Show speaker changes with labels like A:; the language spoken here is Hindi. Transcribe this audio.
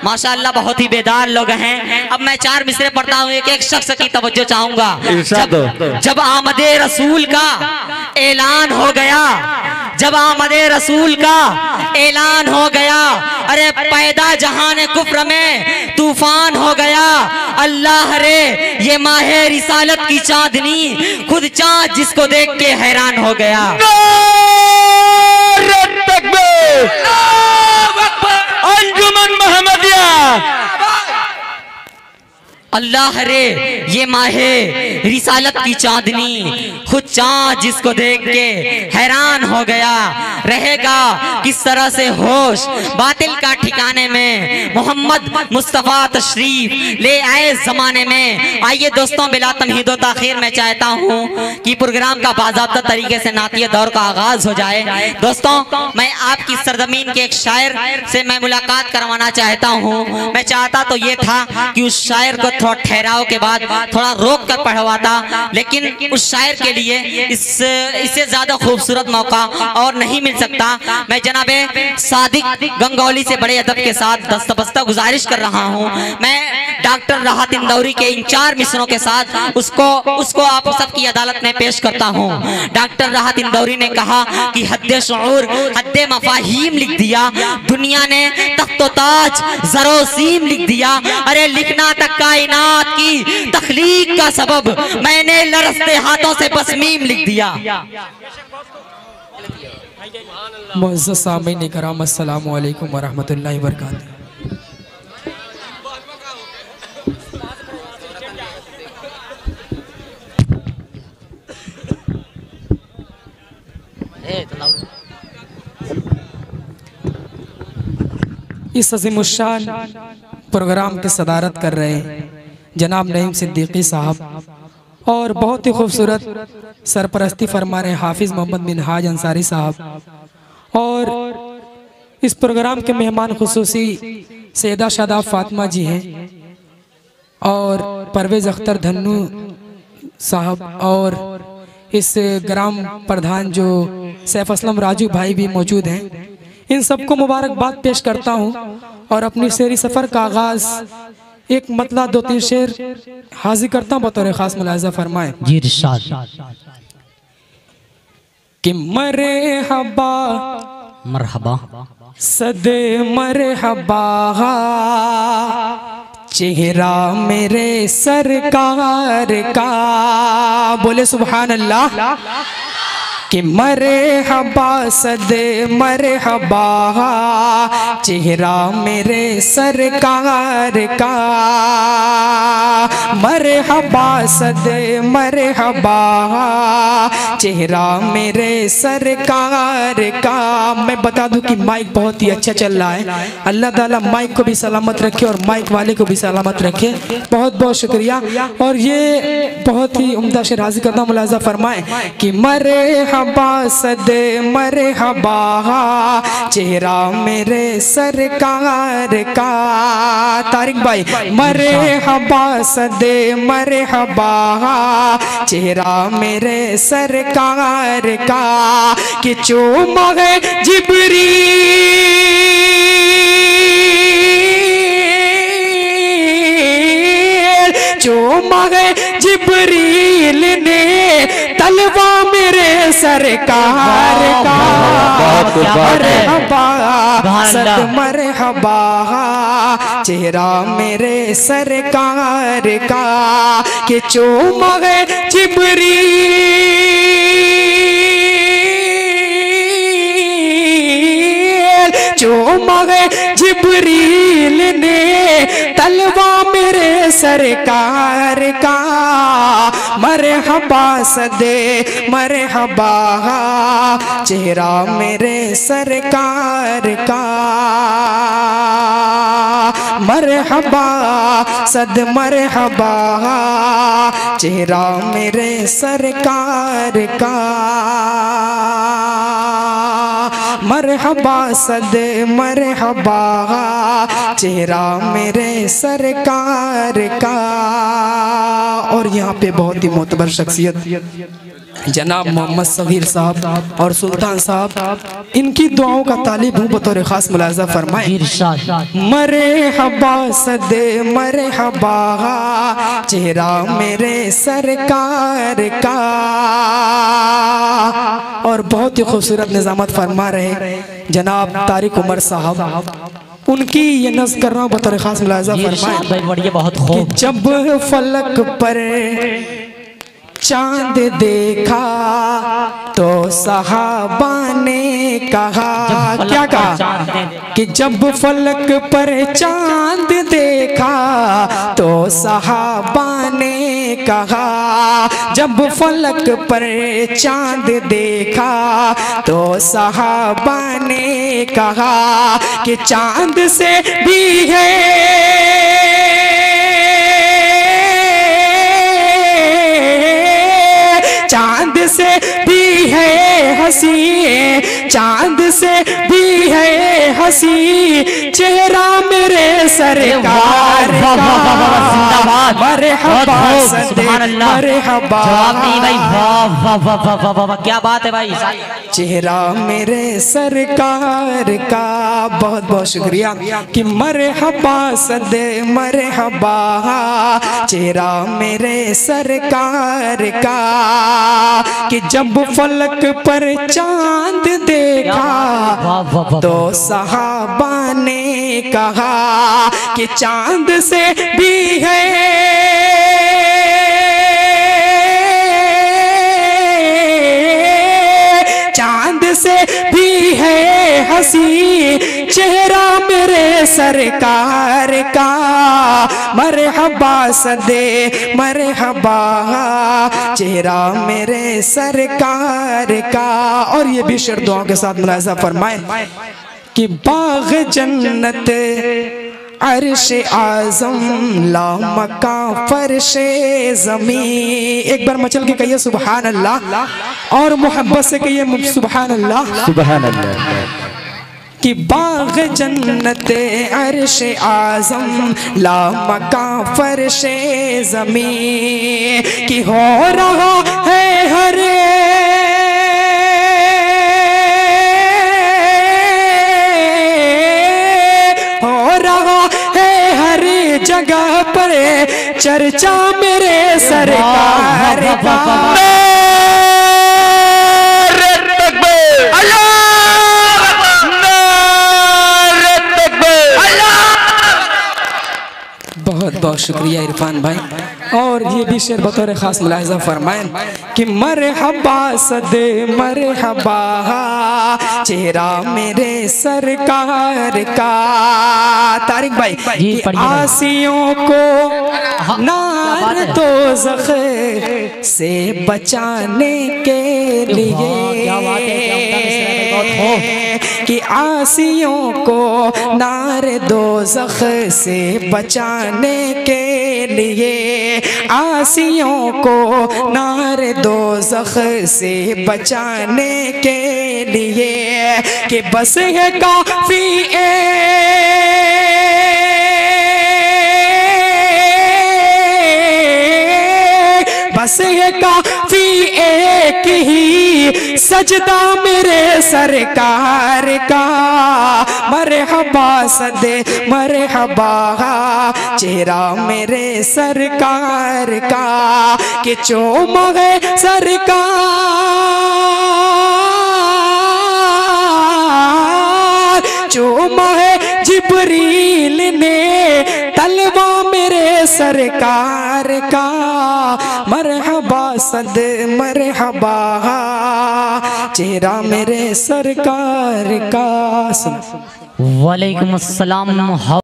A: माशाअल्लाह बहुत ही बेदार लोग हैं। अब मैं 4 मिसरे पढ़ता हूँ, एक एक शख्स की तवज्जो चाहूंगा। जब आमदे रसूल का ऐलान हो गया, जब आमदे रसूल का ऐलान हो गया, अरे पैदा जहान कुफ्र में तूफान हो गया। अल्लाह रे ये माहे रिसालत की चांदनी, खुद चाँद जिसको देख के हैरान हो गया।
B: अंजुमन मोहम्मदिया,
A: अल्लाह रे ये माहे रिसालत की चांदनी, खुद चाँद जिसको देख के हैरान हो गया। रहेगा किस तरह से होश बातिल का ठिकाने में, मोहम्मद मुस्तफ़ा तशरीफ ले आए जमाने में। आइए दोस्तों, बिला तमहीदो ताखीर मैं चाहता हूँ कि प्रोग्राम का बाज़ाब्ता तरीके से नातिया दौर का आगाज हो जाए। दोस्तों, मैं आपकी सरजमीन के एक शायर से मैं मुलाकात करवाना चाहता हूँ। मैं चाहता तो ये था कि उस शायर को थोड़ा ठहराव के बाद थोड़ा रोक कर पढ़वाता, लेकिन उस शायर के लिए इससे ज्यादा खूबसूरत मौका और नहीं मिल सकता। मैं जनाबे सादिक गंगौली से बड़े अदब के साथ दस्तबस्ता गुजारिश कर रहा हूँ। मैं डॉक्टर राहत इंदौरी के इन 4 मिसरों के साथ उसको आप सबकी अदालत में पेश करता हूँ। डॉक्टर राहत इंदौरी ने कहा कि हद्दे शऊर हद्दे मफाहीम लिख दिया, दुनिया ने तख्तो ताज जरोसीम लिख दिया। अरे लिखना तक कायनात की तख्लीक का सबब, मैंने लरसते हाथों से बसमीम लिख दिया।
C: मुअज़्ज़ज़ सामीन इकराम, अस्सलामु अलैकुम व रहमतुल्लाहि व बरकातुहू। इस अज़ीमुश्शान प्रोग्राम की सदारत कर रहे हैं जनाब नईम सिद्दीकी साहब, और बहुत ही खूबसूरत सरपरस्ती फरमा रहे हैं हाफिज़ मोहम्मद मिनहाज अंसारी साहब। और इस प्रोग्राम के मेहमान खुसूसी सैयदा शादाब फातिमा जी हैं, और परवेज़ अख्तर धन्नू साहब, और इस ग्राम प्रधान जो सैफ असलम राजू भाई भी मौजूद हैं। इन सबको मुबारकबाद पेश करता हूँ और अपनी शेरी सफ़र का आगाज़ एक मतला 2-3 शेर हाजिर करता हूँ, बतौर खास मुलाहिज़ा फरमाएं।
A: जी इरशाद।
C: कि मरे हबा
A: मरहबा
C: सदे मरहबा, चेहरा मेरे सरकार का, बोले सुभान अल्लाह। कि मरे हबा सदे मरे हबा, चेहरा मेरे सरकार का, मरे हबा सदे मरे हबा, चेहरा मेरे सरकार का। मैं बता दूं कि माइक बहुत ही अच्छा चल रहा है। अल्लाह ताला माइक को भी सलामत रखे और माइक वाले को भी सलामत रखे। बहुत बहुत शुक्रिया। और ये बहुत ही उम्दा शेर हाजिर करना, मुलाहिज़ा फरमाएं कि मरे हबा सदे मरे हबा, चेहरा मेरे सरकार का। तारिक भाई, मरे हबा सदे मरे हबा, चेहरा मेरे सरकार का। कि चूमा है जिब्रील, चूमा है जिब्रील ने तलवा मेरे सरकार का। मरहबा सद मरहबा, चेहरा मेरे सरकार का। कि चूमा है जिब्रील, चूमा है जिब्रील ने तलवा मेरे सरकार का। मरहबा सदे मरहबा, चेहरा मेरे सरकार का। मरहबा सद मरहबा, चेहरा मेरे सरकार का। मरहबा सद मरहबा, चेहरा मेरे सरकार का। और यहाँ पे बहुत ही मोतबर शख्सियत जनाब मोहम्मद सगीर साहब और सुल्तान साहब, इनकी दुआओं का तालिब हूँ, बतौर खास मुलाजा फरमाए। मरहबा सदे मरहबा चेहरा मेरे सरकार का। और बहुत ही खूबसूरत निजामत फरमा रहे जनाब तारिक उमर साहब, उनकी ये नज़्म कर रहा हूँ, बतौर खास मुलाजा फरमाए।
A: बहुत खूब।
C: जब फलक पर चांद देखा तो सहाबा ने कहा, क्या कहा कि जब फलक पर चांद देखा तो सहाबा ने कहा, जब फलक पर चांद देखा तो सहाबा ने कहा कि चांद से भी है चांद से भी है हंसी, चांद से भी है हंसी चेहरा मेरे सरकार का। मरहबा सदे मरहबा।
A: क्या बात है भाई,
C: चेहरा मेरे सरकार का। बहुत बहुत शुक्रिया कि मरहबा सदे मरहबा चेहरा मेरे सरकार का। कि जब फलक पर चांद देखा तो सहाबा ने कहा कि चांद से भी है चांद से भी है हंसी चेहरा मेरे सरकार का। मरहबा सदे मरहबा चेहरा मेरे सरकार का। और ये भी शेर दुआओं के साथ मुलाहिजा फरमाए कि बाग जन्नत अर्श आज़म ला मका फर्शे ज़मी। एक बार मचल के कहिए सुबहान अल्लाह, और मोहब्बत से कहिए सुबहान अल्लाह
B: सुबहान अल्लाह।
C: कि बाग जन्नत अर्श आज़म ला मका फर्शे ज़मी कि हो रहा है हरे जगह पर चर्चा मेरे सरकार का। बहुत बहुत शुक्रिया इरफान भाई। और ये भी शेर बतौर खास मुलाहिजा फरमाएं कि मरहबा सदे मरहबा चेहरा मेरे सरकार का। तारिक भाई, आसियों को नार दोज़ख से बचाने के लिए कि आसियों को नार दोज़ख से बचाने के लिए, आसियों को नार दोज़ख से बचाने के लिए कि बस है काफी बस है काफी एक ही सजदा मेरे सरकार का। मरहबा सदे मरहबा चेहरा मेरे सरकार का। कि चोमा है सरकार चोमा है जिब्रील ने तलवा मेरे सरकार का। मरहबा सद मरहबा चेहरा मेरे सरकार का।
A: वालेकुम अस्सलाम।